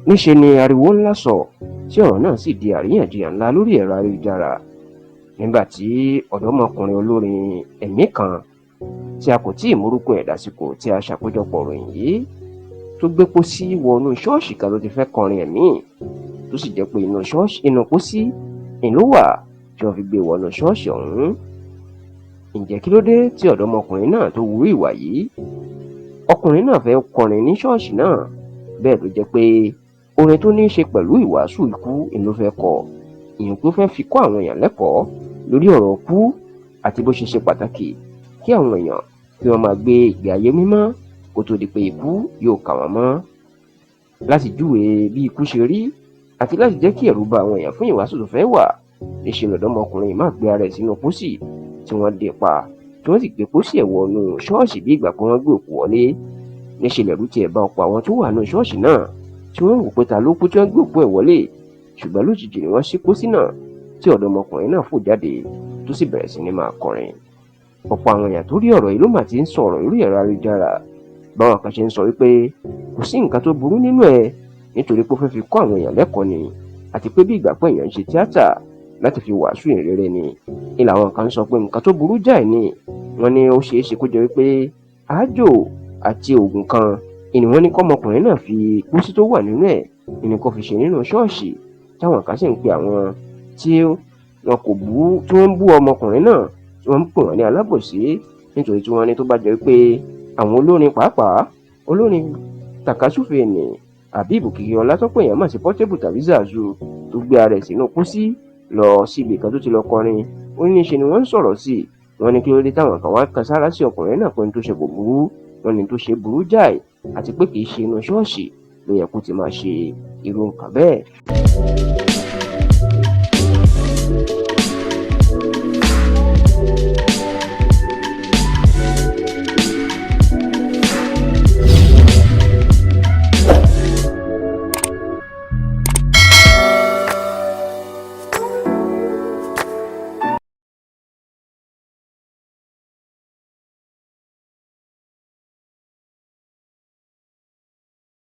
níṣe ni ariwo ńlá sọ tí ọ̀rọ̀ náà sì di àríyànjiyàn ńlá lórí ẹ̀rọ ayélujára nígbà tí ọ̀dọ́mọkùnrin olórin ẹ̀mí kan tí a kò tí ì mórúkọ ẹ̀ dásìkò tí a ṣàkójọpọ̀ ròyìn yìí tó gbé pósí wọnú ṣọ́ọ̀ṣì kan tó ti fẹ́ kọrin ẹ̀mí tó sì jẹ́ pé inú pósí ìlú wà tí wọ́n fi gbé wọnú ṣọ́ọ̀ṣì ọ̀hún. ǹjẹ́ kí ló dé tí ọ̀dọ́mọkùnrin náà tó wúrú ìwà yìí? ọkùnrin náà fẹ́ kọrin ní ṣọ́ọ̀ṣì náà, bẹ́ẹ̀ ló jẹ́ pé orin tó ní í ṣe pẹ̀lú ìwàásù ikú ló fẹ́ kọ, ìyẹn tó fẹ́ fi kọ́ àwọn èèyàn lẹ́kọ̀ọ́ lórí ọ̀rọ̀ ikú àti bó ṣe ṣe pàtàkì kí àwọn èèyàn kí wọ́n máa gbé ìgbé ayé mímọ́ kó tó di pé ikú yóò kà wọ́n mọ́. láti júwe bí ikú ṣe rí àti láti jẹ́ kí ẹ̀rù bà àwọn èèyàn fún ìwàásù tó fẹ́ wà, níṣe lọ̀dọ́mọkùnrin máa gbé ara ẹ̀ sínú pósí tí wọ́n dé pa tí wọ́n sì gbé pósí ẹ̀ wọnú ṣọ́ọ̀ṣì bí ìgbà pé wọ́n gbé òkú wọlé. níṣe lẹ̀rù tiẹ̀ bá ọ̀pọ̀ àwọn tó wà nínú ṣọ́ọ̀ṣì náà tí wọ́n wò pé ta ló kú tí wọ́n gbé òkú ẹ̀ wọlé, ṣùgbọ́n lójijì ni wọ́n ṣí pósí náà tí ọ̀dọ́mọkùnrin náà fò jáde tó sì bẹ̀rẹ̀ sí ní máa kọrin. ọ̀pọ̀ àwọn èèyàn tó rí ọ̀rọ̀ yìí ló mà ti ń sọ̀rọ̀ lórí ẹ̀rọ ayélujára. báwọn kan ṣe ń sọ wípé kò sí nǹkan tó burú nínú ẹ̀ nítorí pé ó fẹ́ fi kọ́ àwọn èèyàn lẹ́kọ̀ọ́ ni, àti pé bí ìgbà pé èèyàn ń ṣe tíátà láti fi wàásù ìrere ni. ilà àwọn kan sọ pé nǹkan tó burú jáì ni. wọ́n ní ó ṣeé ṣe kó jẹ́ wípé àájò àti oògùn kan ni wọ́n ní kọ́mọkùnrin náà fi pósí tó wà nínú ẹ̀ ni kó fi ṣe nínú ṣọ́ọ̀ṣì, táwọn kan sì ń pe àwọn tí wọn kò bú tí wọ́n ń bú ọmọkùnrin náà tí wọ́n ń pè wọ́n ní alábòsí nítorí tí wọ́n ní tó bá jẹ́ pé àwọn olórin pàápàá olórin tàkasúfèé ní Habib Kìkìọlá tó pè yàn mọ̀ sí Portable tàbí Zazu tó gbé ara ẹ̀ sínú pósí lọ síbi kan tó ti lọ kọrin, ó ní ṣe ni wọ́n ń sọ̀rọ̀ sí i. wọ́n ní kí ló dé táwọn kan wá kan sára sí ọkùnrin náà pé ní tó ṣe kò burú, wọ́n ní tó ṣe burú jáì àti pé kì í ṣe inú ṣọ́ọ̀ṣì ló yẹ kó ti máa ṣe irú nǹkan bẹ́ẹ̀.